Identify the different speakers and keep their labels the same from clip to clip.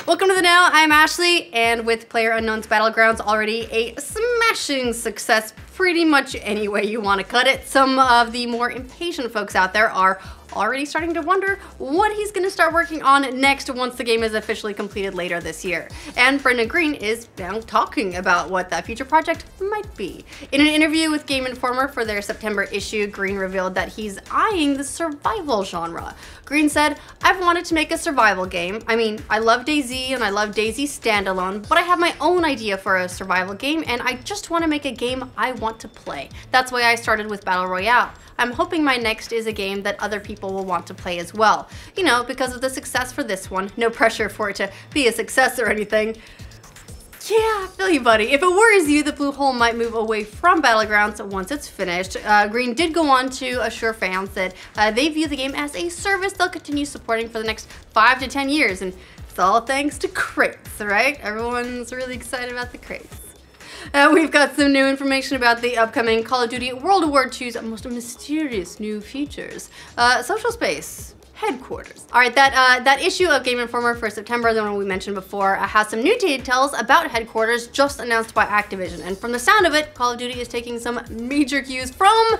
Speaker 1: Welcome to the Now, I'm Ashley, and with PlayerUnknown's Battlegrounds already a smashing success pretty much any way you want to cut it, some of the more impatient folks out there are already starting to wonder what he's going to start working on next once the game is officially completed later this year. And Brendan Greene is now talking about what that future project might be. In an interview with Game Informer for their September issue, Greene revealed that he's eyeing the survival genre. Greene said, "I've wanted to make a survival game. I mean, I love DayZ and I love DayZ standalone, but I have my own idea for a survival game and I just want to make a game I want to play. That's why I started with Battle Royale. I'm hoping my next is a game that other people will want to play as well. You know, because of the success for this one. No pressure for it to be a success or anything." Yeah, I feel you, buddy. If it worries you, the Blue Hole might move away from Battlegrounds once it's finished. Greene did go on to assure fans that they view the game as a service they'll continue supporting for the next 5 to 10 years, and it's all thanks to crates, right? Everyone's really excited about the crates. We've got some new information about the upcoming Call of Duty World War II's most mysterious new features. Social space. Headquarters. All right, that issue of Game Informer for September, the one we mentioned before, has some new details about headquarters just announced by Activision. And from the sound of it, Call of Duty is taking some major cues from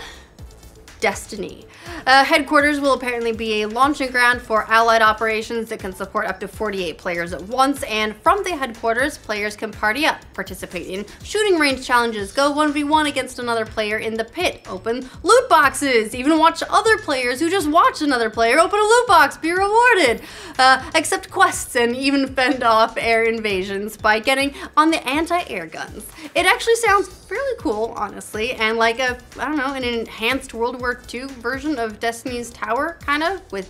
Speaker 1: Destiny. Headquarters will apparently be a launching ground for allied operations that can support up to 48 players at once, and from the headquarters, players can party up, participate in shooting range challenges, go 1v1 against another player in the pit, open loot boxes, even watch other players who just watched another player open a loot box be rewarded, accept quests, and even fend off air invasions by getting on the anti-air guns. It actually sounds really cool, honestly, and like an enhanced World War II version of Destiny's Tower, kind of, with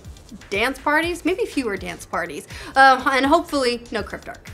Speaker 1: dance parties, maybe fewer dance parties, and hopefully no Cryptarch.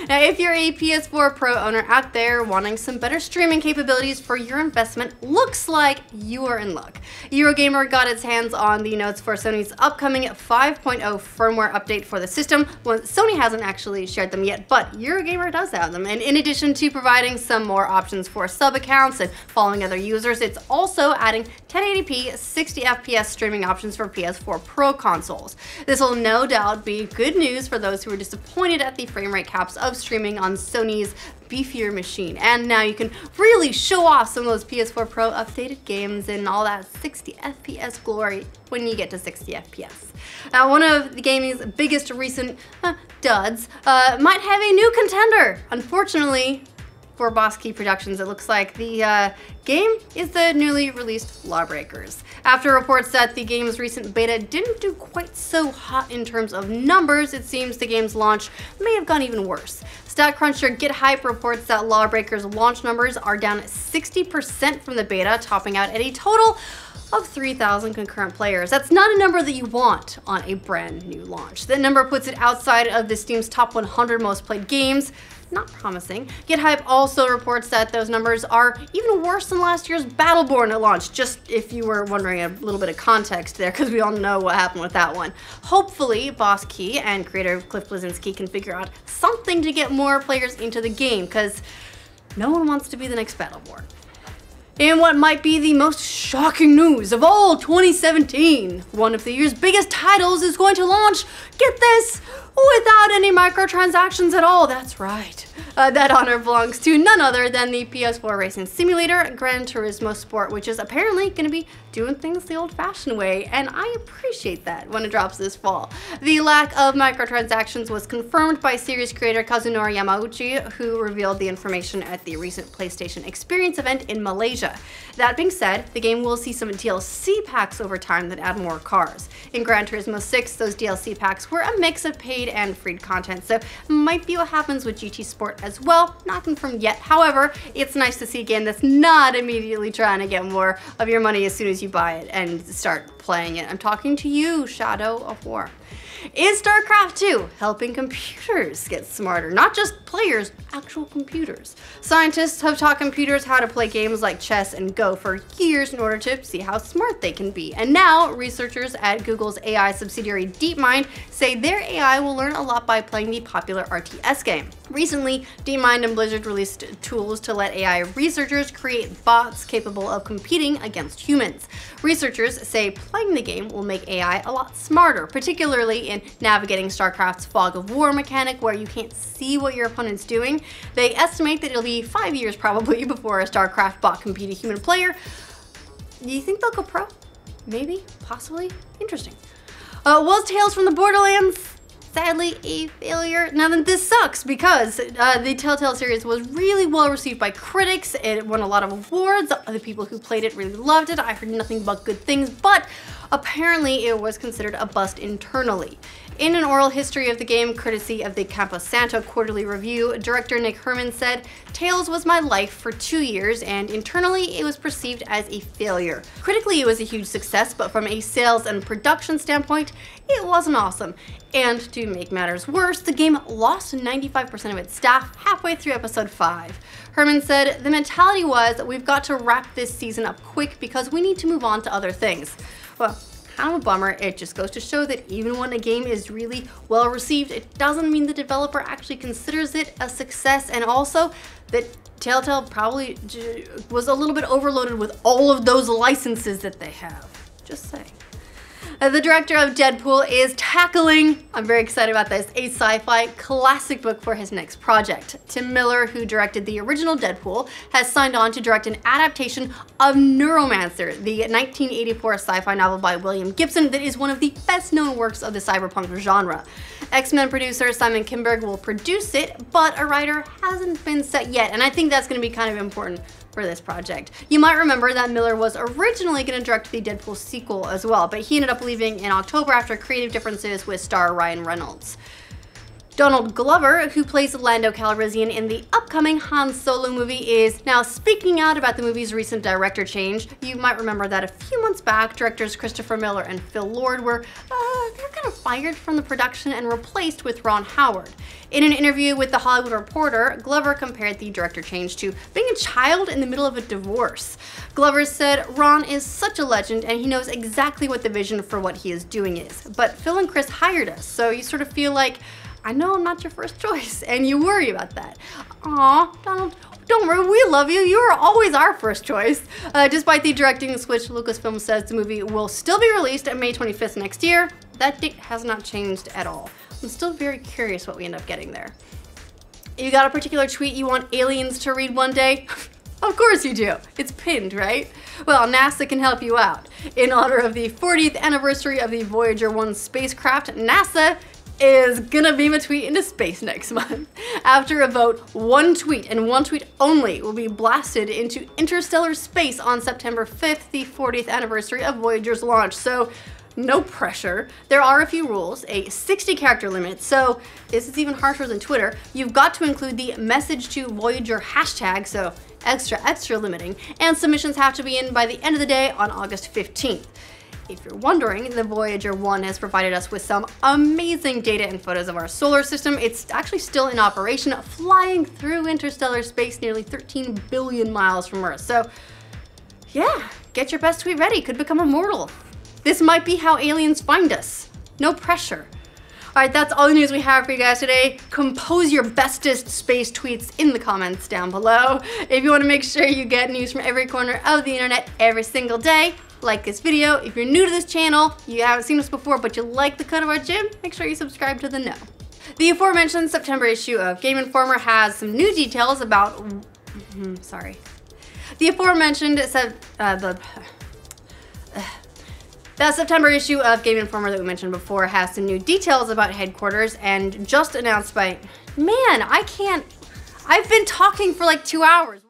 Speaker 1: Now, if you're a PS4 Pro owner out there wanting some better streaming capabilities for your investment, looks like you are in luck. Eurogamer got its hands on the notes for Sony's upcoming 5.0 firmware update for the system. Well, Sony hasn't actually shared them yet, but Eurogamer does have them. And in addition to providing some more options for sub-accounts and following other users, it's also adding 1080p 60 FPS streaming options for PS4 Pro consoles. This will no doubt be good news for those who were disappointed at the frame rate caps of streaming on Sony's beefier machine, and now you can really show off some of those PS4 Pro updated games and all that 60 FPS glory when you get to 60 FPS. Now, one of the gaming's biggest recent duds might have a new contender. Unfortunately for Boss Key Productions, it looks like the game is the newly released Lawbreakers. After reports that the game's recent beta didn't do quite so hot in terms of numbers, it seems the game's launch may have gone even worse. StatCruncher GetHype reports that Lawbreakers launch numbers are down 60% from the beta, topping out at a total of 3,000 concurrent players. That's not a number that you want on a brand new launch. That number puts it outside of the Steam's top 100 most played games. Not promising. GetHype also reports that those numbers are even worse than last year's Battleborn at launch, just if you were wondering, a little bit of context there, because we all know what happened with that one. Hopefully, Boss Key and creator Cliff Bleszinski can figure out something to get more players into the game, because no one wants to be the next Battleborn. In what might be the most shocking news of all 2017, one of the year's biggest titles is going to launch, get this, without any microtransactions at all. That's right. That honor belongs to none other than the PS4 racing simulator, Gran Turismo Sport, which is apparently going to be doing things the old-fashioned way, and I appreciate that when it drops this fall. The lack of microtransactions was confirmed by series creator Kazunori Yamauchi, who revealed the information at the recent PlayStation Experience event in Malaysia. That being said, the game will see some DLC packs over time that add more cars. In Gran Turismo 6, those DLC packs were a mix of paid and free content, so might be what happens with GT Sport as well. Not confirmed yet. However, it's nice to see a game that's not immediately trying to get more of your money as soon as you buy it and start playing it. I'm talking to you, Shadow of War. Is StarCraft 2 helping computers get smarter? Not just players, actual computers. Scientists have taught computers how to play games like chess and Go for years in order to see how smart they can be. And now, researchers at Google's AI subsidiary DeepMind say their AI will learn a lot by playing the popular RTS game. Recently, DeepMind and Blizzard released tools to let AI researchers create bots capable of competing against humans. Researchers say playing the game will make AI a lot smarter, particularly in navigating StarCraft's fog of war mechanic where you can't see what your opponent's doing. They estimate that it'll be 5 years probably before a StarCraft bot can beat a human player. Do you think they'll go pro? Maybe? Possibly? Interesting. Was Tales from the Borderlands sadly a failure? Now then, this sucks because the Telltale series was really well received by critics. It won a lot of awards. The people who played it really loved it. I heard nothing but good things, but apparently it was considered a bust internally. In an oral history of the game, courtesy of the Campo Santo Quarterly Review, director Nick Herman said, "Tales was my life for 2 years, and internally it was perceived as a failure. Critically, it was a huge success, but from a sales and production standpoint, it wasn't awesome. And to make matters worse, the game lost 95% of its staff halfway through episode 5. Herman said, "The mentality was we've got to wrap this season up quick because we need to move on to other things." Well, kind of a bummer. It just goes to show that even when a game is really well received, it doesn't mean the developer actually considers it a success, and also that Telltale probably was a little bit overloaded with all of those licenses that they have. Just saying. The director of Deadpool is tackling, I'm very excited about this, a sci-fi classic book for his next project. Tim Miller, who directed the original Deadpool, has signed on to direct an adaptation of Neuromancer, the 1984 sci-fi novel by William Gibson that is one of the best-known works of the cyberpunk genre. X-Men producer Simon Kinberg will produce it, but a writer hasn't been set yet, and I think that's going to be kind of important for this project. You might remember that Miller was originally going to direct the Deadpool sequel as well, but he ended up leaving in October after creative differences with star Ryan Reynolds. Donald Glover, who plays Lando Calrissian in the upcoming Han Solo movie, is now speaking out about the movie's recent director change. You might remember that a few months back, directors Christopher Miller and Phil Lord were kind of fired from the production and replaced with Ron Howard. In an interview with The Hollywood Reporter, Glover compared the director change to being a child in the middle of a divorce. Glover said, "Ron is such a legend and he knows exactly what the vision for what he is doing is. But Phil and Chris hired us, so you sort of feel like, I know I'm not your first choice, and you worry about that." Aw, Donald, don't worry, we love you. You are always our first choice. Despite the directing switch, Lucasfilm says the movie will still be released on May 25th next year. That date has not changed at all. I'm still very curious what we end up getting there. You got a particular tweet you want aliens to read one day? Of course you do. It's pinned, right? Well, NASA can help you out. In honor of the 40th anniversary of the Voyager 1 spacecraft, NASA is gonna beam a tweet into space next month. After a vote, one tweet and one tweet only will be blasted into interstellar space on September 5th, the 40th anniversary of Voyager's launch. So no pressure. There are a few rules, a 60-character limit, so this is even harsher than Twitter. You've got to include the message to Voyager hashtag, so extra limiting, and submissions have to be in by the end of the day on August 15th. If you're wondering, the Voyager 1 has provided us with some amazing data and photos of our solar system. It's actually still in operation, flying through interstellar space nearly 13 billion miles from Earth. So yeah, get your best tweet ready, could become immortal. This might be how aliens find us. No pressure. All right, that's all the news we have for you guys today. Compose your bestest space tweets in the comments down below. If you want to make sure you get news from every corner of the internet every single day, like this video. If you're new to this channel, you haven't seen us before, but you like the cut of our gym, make sure you subscribe to the know. The aforementioned September issue of Game Informer has some new details about, The aforementioned that September issue of Game Informer that we mentioned before has some new details about headquarters and just announced by, I've been talking for like 2 hours.